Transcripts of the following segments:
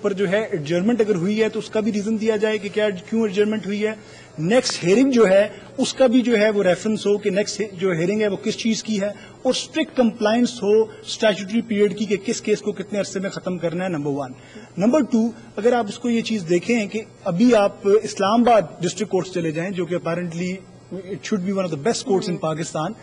اوپر جو ہے ایڈجرمنٹ اگر ہوئی ہے تو اس کا بھی ریزن دیا جائے کہ کیا کیوں ایڈجرمنٹ ہوئی ہے. نیکسٹ ہیئرنگ جو ہے اس کا بھی جو ہے وہ ریفرنس ہو کہ نیکسٹ جو ہیئرنگ ہے وہ کس چیز کی ہے, اور اسٹرکٹ کمپلائنس ہو اسٹیچوٹری پیریڈ کی کہ کس کیس کو کتنے عرصے میں ختم کرنا ہے. نمبر 1. نمبر 2, اگر آپ اس کو یہ چیز دیکھیں کہ ابھی آپ اسلام آباد ڈسٹرکٹ کورٹ چلے جائیں جو کہ apparently it should be one of the best courts in Pakistan,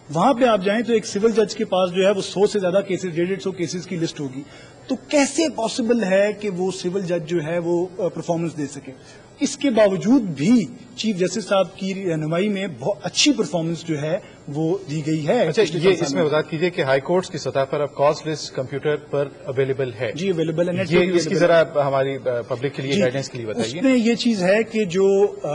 وہاں پہ آپ جائیں تو ایک سول جج کے پاس جو ہے وہ 100 سے زیادہ کیسز 150 کیسز کی لسٹ ہوگی. تو کیسے پاسبل ہے کہ وہ سول جج جو ہے وہ پرفارمنس دے سکے؟ اس کے باوجود بھی چیف جسٹس صاحب کی رہنمائی میں بہت اچھی پرفارمنس جو ہے وہ دی گئی ہے. اچھا, یہ اس میں وضاحت کیجیے کہ ہائی کورٹس کی سطح پر اب کاز لسٹ کمپیوٹر پر اویلیبل ہے؟ جی اویلیبل ہے. یہ اس کی ذرا ہماری پبلک کے لیے گائیڈنس کے لیے بتائیے. اس میں یہ چیز ہے کہ جو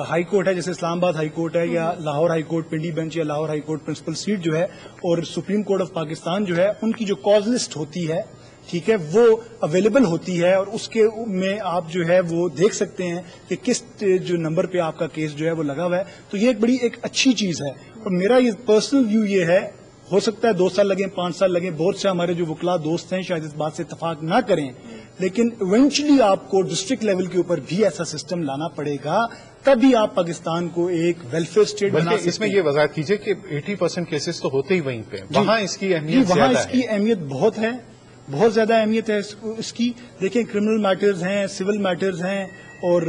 ہائی کورٹ ہے جیسے اسلام آباد ہائی کورٹ ہے یا Lahore high court Pindi bench یا Lahore high court principal seat جو ہے اور سپریم کورٹ آف پاکستان جو ہے, ان کی جو کاز لسٹ ہوتی ہے ٹھیک ہے وہ اویلیبل ہوتی ہے, اور اس کے میں آپ جو ہے وہ دیکھ سکتے ہیں کہ کس جو نمبر پہ آپ کا کیس جو ہے وہ لگا ہوا ہے. تو یہ ایک بڑی ایک اچھی چیز ہے, اور میرا یہ پرسنل ویو یہ ہے, ہو سکتا ہے 2 سال لگیں 5 سال لگیں, بہت سے ہمارے جو وکلا دوست ہیں شاید اس بات سے اتفاق نہ کریں, لیکن ایونچولی آپ کو ڈسٹرکٹ لیول کے اوپر بھی ایسا سسٹم لانا پڑے گا, تبھی آپ پاکستان کو ایک ویلفیئر اسٹیٹ بنا سکتے ہیں. اس میں یہ وضاحت کیجیے کہ 80% کیسز تو ہوتے ہی وہیں پہ, وہاں اس کی اہمیت وہاں اس کی اہمیت بہت ہے, بہت زیادہ اہمیت ہے اس کی. دیکھیں کرمنل میٹرز ہیں, سول میٹرز ہیں, اور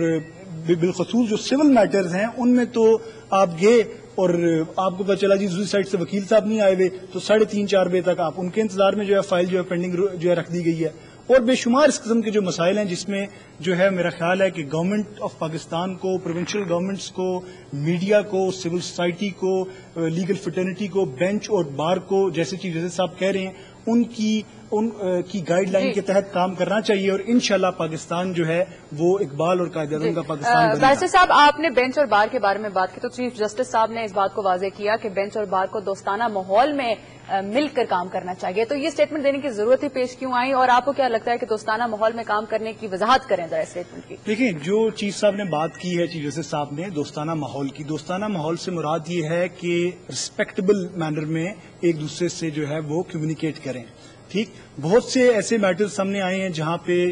بالخصوص جو سول میٹرز ہیں ان میں تو آپ گئے اور آپ کو پتا چلا جی دوسری سائڈ سے وکیل صاحب نہیں آئے ہوئے تو 3:30-4 بجے تک آپ ان کے انتظار میں جو ہے فائل جو ہے پینڈنگ جو ہے رکھ دی گئی ہے. اور بے شمار اس قسم کے جو مسائل ہیں جس میں جو ہے میرا خیال ہے کہ گورنمنٹ آف پاکستان کو, پروونشل گورنمنٹس کو, میڈیا کو, سول سوسائٹی کو, لیگل فٹرنیٹی کو, بینچ اور بار کو, جیسے چیف جسٹس صاحب کہہ رہے ہیں, ان کی گائیڈ لائن کے تحت کام کرنا چاہیے, اور انشاءاللہ پاکستان جو ہے وہ اقبال اور قائد اعظم کا پاکستان بنے گا. بارسٹر صاحب, آپ نے بینچ اور بار کے بارے میں بات کی تو چیف جسٹس صاحب نے اس بات کو واضح کیا کہ بینچ اور بار کو دوستانہ ماحول میں مل کر کام کرنا چاہیے. تو یہ اسٹیٹمنٹ دینے کی ضرورت ہی پیش کیوں آئی, اور آپ کو کیا لگتا ہے کہ دوستانہ ماحول میں کام کرنے کی وضاحت کریں ذرا اسٹیٹمنٹ کی؟ دیکھیں, جو چیف صاحب نے بات کی ہے, چیف جسٹس صاحب نے دوستانہ ماحول کی, دوستانہ ماحول سے مراد یہ ہے کہ رسپیکٹبل مینر میں ایک دوسرے سے جو ہے وہ کمیونیکیٹ کریں. ٹھیک, بہت سے ایسے میٹرز سامنے آئے ہیں جہاں پہ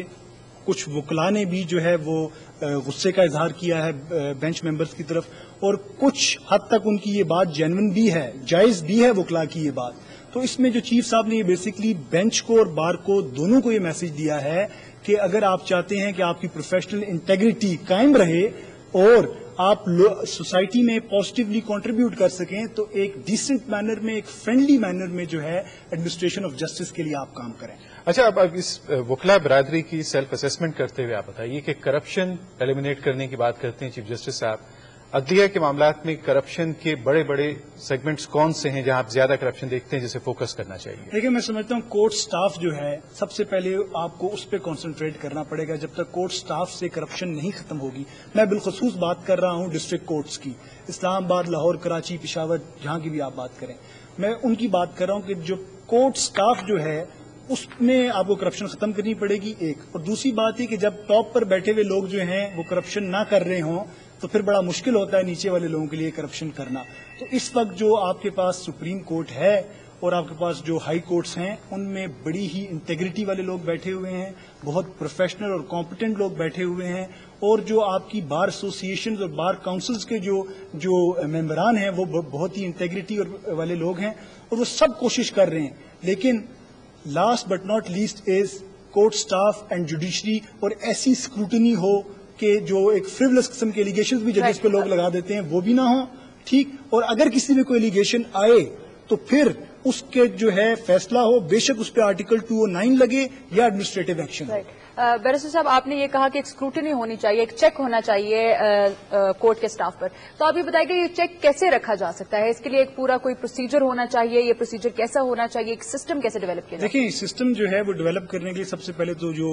کچھ وکلا نے بھی جو ہے وہ غصے کا اظہار کیا ہے بینچ ممبرز کی طرف, اور کچھ حد تک ان کی یہ بات جینوئن بھی ہے, جائز بھی ہے وکلا کی یہ بات. تو اس میں جو چیف صاحب نے یہ بیسکلی بینچ کو اور بار کو دونوں کو یہ میسج دیا ہے کہ اگر آپ چاہتے ہیں کہ آپ کی پروفیشنل انٹیگریٹی قائم رہے اور آپ سوسائٹی میں پازیٹیولی کنٹریبیوٹ کر سکیں, تو ایک ڈیسنٹ مینر میں, ایک فرینڈلی مینر میں جو ہے ایڈمنسٹریشن آف جسٹس کے لیے آپ کام کریں. اچھا, اب اس وکلا برادری کی سیلف اسیسمنٹ کرتے ہوئے آپ بتائیے کہ کرپشن ایلیمینیٹ کرنے کی بات کرتے ہیں چیف جسٹس صاحب, عدلیہ کے معاملات میں کرپشن کے بڑے بڑے سیگمنٹس کون سے ہیں جہاں آپ زیادہ کرپشن دیکھتے ہیں جسے فوکس کرنا چاہیے؟ دیکھیں, میں سمجھتا ہوں کورٹ سٹاف جو ہے سب سے پہلے آپ کو اس پہ کانسنٹریٹ کرنا پڑے گا. جب تک کورٹ سٹاف سے کرپشن نہیں ختم ہوگی, میں بالخصوص بات کر رہا ہوں ڈسٹرکٹ کورٹس کی, اسلام آباد, لاہور, کراچی, پشاور, جہاں کی بھی آپ بات کریں, میں ان کی بات کر رہا ہوں کہ جو کورٹ سٹاف جو ہے اس میں آپ کو کرپشن ختم کرنی پڑے گی ایک. اور دوسری بات یہ کہ جب ٹاپ پر بیٹھے ہوئے لوگ جو ہیں وہ کرپشن نہ کر رہے ہوں تو پھر بڑا مشکل ہوتا ہے نیچے والے لوگوں کے لیے کرپشن کرنا. تو اس وقت جو آپ کے پاس سپریم کورٹ ہے اور آپ کے پاس جو ہائی کورٹس ہیں ان میں بڑی ہی انٹیگریٹی والے لوگ بیٹھے ہوئے ہیں, بہت پروفیشنل اور کمپیٹنٹ لوگ بیٹھے ہوئے ہیں, اور جو آپ کی بار ایسوسیشنز اور بار کاؤنسلز کے جو ممبران ہیں وہ بہت ہی انٹیگریٹی والے لوگ ہیں, اور وہ سب کوشش کر رہے ہیں. لیکن last but not least is court staff and judiciary, اور ایسی اسکروٹنی ہو کہ جو ایک فریولس قسم کے ایلیگیشنز بھی ججز پہ لوگ لگا دیتے ہیں وہ بھی نہ ہوں. ٹھیک, اور اگر کسی میں کوئی ایلیگیشن آئے تو پھر اس کے جو ہے فیصلہ ہو, بے شک اس پہ آرٹیکل 209 لگے یا ایڈمنسٹریٹو ایکشن. بیرسٹر صاحب, آپ نے یہ کہا کہ ایک اسکروٹنی ہونی چاہیے, ایک چیک ہونا چاہیے کورٹ کے سٹاف پر, تو آپ یہ بتائیے کہ یہ چیک کیسے رکھا جا سکتا ہے؟ اس کے لیے ایک پورا کوئی پروسیجر ہونا چاہیے, یہ پروسیجر کیسا ہونا چاہیے, ایک سسٹم کیسے ڈیولپ کیا جائے؟ دیکھیں, سسٹم جو ہے وہ ڈیولپ کرنے کے لیے سب سے پہلے تو جو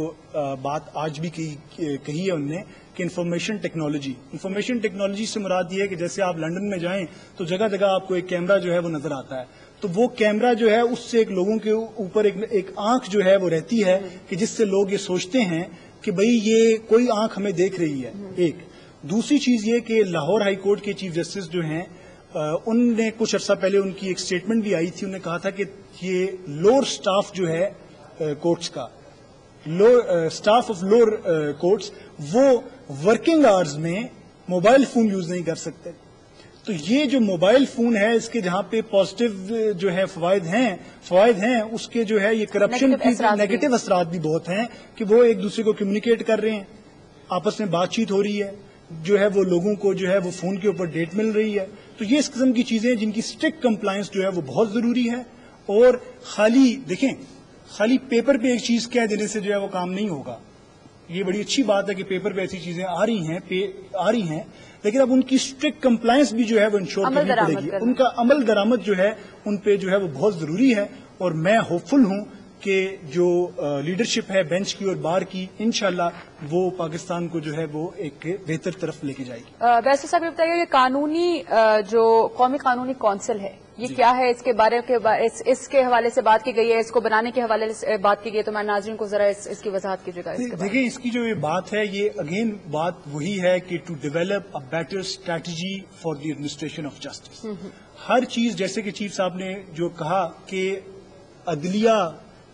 بات آج بھی کہی ہے ان نے کہ انفارمیشن ٹیکنالوجی سے مراد یہ ہے کہ جیسے آپ لنڈن میں جائیں تو جگہ جگہ آپ کو ایک کیمرہ جو ہے وہ نظر آتا ہے, تو وہ کیمرہ جو ہے اس سے ایک لوگوں کے اوپر ایک آنکھ جو ہے وہ رہتی ہے کہ جس سے لوگ یہ سوچتے ہیں کہ بھئی یہ کوئی آنکھ ہمیں دیکھ رہی ہے. ایک دوسری چیز یہ کہ لاہور ہائی کورٹ کے چیف جسٹس جو ہیں ان نے کچھ عرصہ پہلے ان کی ایک اسٹیٹمنٹ بھی آئی تھی, انہوں نے کہا تھا کہ یہ لوور سٹاف جو ہے کورٹس کا, اسٹاف آف لوور کورٹس وہ ورکنگ آورز میں موبائل فون یوز نہیں کر سکتے. تو یہ جو موبائل فون ہے اس کے جہاں پہ پازیٹو جو ہے فوائد ہیں اس کے جو ہے یہ کرپشن کی نیگیٹو اثرات بھی بہت ہیں کہ وہ ایک دوسرے کو کمیونیکیٹ کر رہے ہیں, آپس میں بات چیت ہو رہی ہے, جو ہے وہ لوگوں کو جو ہے وہ فون کے اوپر ڈیٹ مل رہی ہے. تو یہ اس قسم کی چیزیں جن کی اسٹرکٹ کمپلائنس جو ہے وہ بہت ضروری ہے. اور خالی پیپر پہ ایک چیز کہہ دینے سے جو ہے وہ کام نہیں ہوگا. یہ بڑی اچھی بات ہے کہ پیپر پہ ایسی چیزیں آ رہی ہیں لیکن اب ان کی اسٹرکٹ کمپلائنس بھی جو ہے وہ انشور کرنی پڑے گی. ان کا عمل درآمد جو ہے ان پہ جو ہے وہ بہت ضروری ہے. اور میں ہوپ فل ہوں کہ جو لیڈرشپ ہے بینچ کی اور بار کی انشاءاللہ وہ پاکستان کو جو ہے وہ ایک بہتر طرف لے کے جائے گی. بیرسٹر صاحب یہ بتائیے کہ قانونی جو قومی قانونی کونسل ہے یہ کیا ہے, اس کے بارے اس کے حوالے سے بات کی گئی ہے, اس کو بنانے کے حوالے سے بات کی گئی ہے, تو میں ناظرین کو ذرا اس کی وضاحت کیجیے گا. دیکھیں اس کی جو یہ بات ہے یہ اگین بات وہی ہے کہ to develop a better strategy for the administration of justice. ہر چیز جیسے کہ چیف صاحب نے جو کہا کہ عدلیہ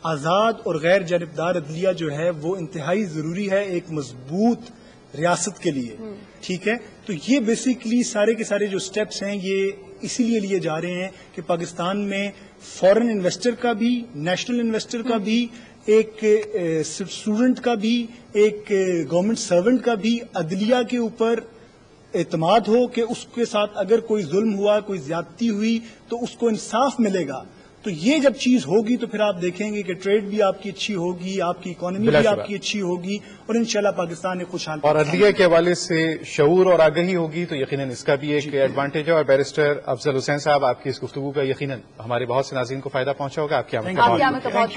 آزاد اور غیر جانبدار عدلیہ جو ہے وہ انتہائی ضروری ہے ایک مضبوط ریاست کے لیے. ٹھیک ہے, تو یہ بیسیکلی سارے کے سارے جو سٹیپس ہیں یہ اسی لیے لیے جا رہے ہیں کہ پاکستان میں فورن انویسٹر کا بھی, نیشنل انویسٹر کا بھی, ایک اسٹوڈنٹ کا بھی, ایک گورنمنٹ سرونٹ کا بھی عدلیہ کے اوپر اعتماد ہو کہ اس کے ساتھ اگر کوئی ظلم ہوا, کوئی زیادتی ہوئی تو اس کو انصاف ملے گا. تو یہ جب چیز ہوگی تو پھر آپ دیکھیں گے کہ ٹریڈ بھی آپ کی اچھی ہوگی, آپ کی اکانومی بھی آپ کی اچھی ہوگی اور انشاءاللہ پاکستان ایک خوشحال. اور عدلیہ کے حوالے سے شعور اور آگہی ہوگی تو یقیناً اس کا بھی ایک ایڈوانٹیج ہے. اور بیرسٹر افضل حسین صاحب آپ کی اس گفتگو کا یقیناً ہمارے بہت سے ناظرین کو فائدہ پہنچا ہوگا. آپ کی آمد کا بہت